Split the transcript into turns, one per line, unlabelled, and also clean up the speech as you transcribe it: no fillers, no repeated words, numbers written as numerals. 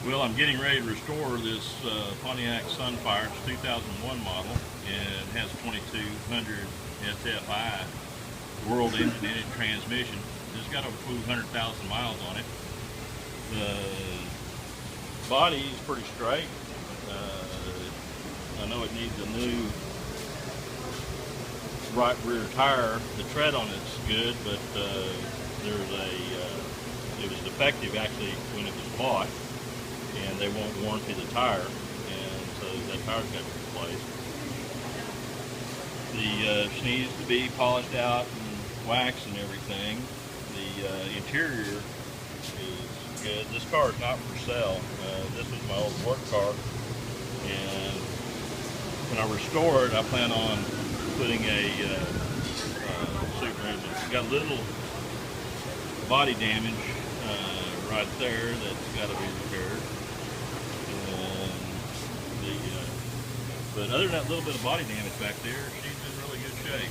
Well, I'm getting ready to restore this Pontiac SunFire. It's 2001 model and has 2200 SFI world engine in it transmission. It's got over 200,000 miles on it. The body is pretty straight. I know it needs a new right rear tire. The tread on it's good, but it was defective actually when it was bought, and they won't warranty the tire, and so that tire's got to be replaced. She needs to be polished out and waxed and everything. The interior is good. This car is not for sale. This was my old work car, and when I restore it, I plan on putting a super engine. It's got a little body damage right there that's got to be repaired. And but other than that little bit of body damage back there, she's in really good shape.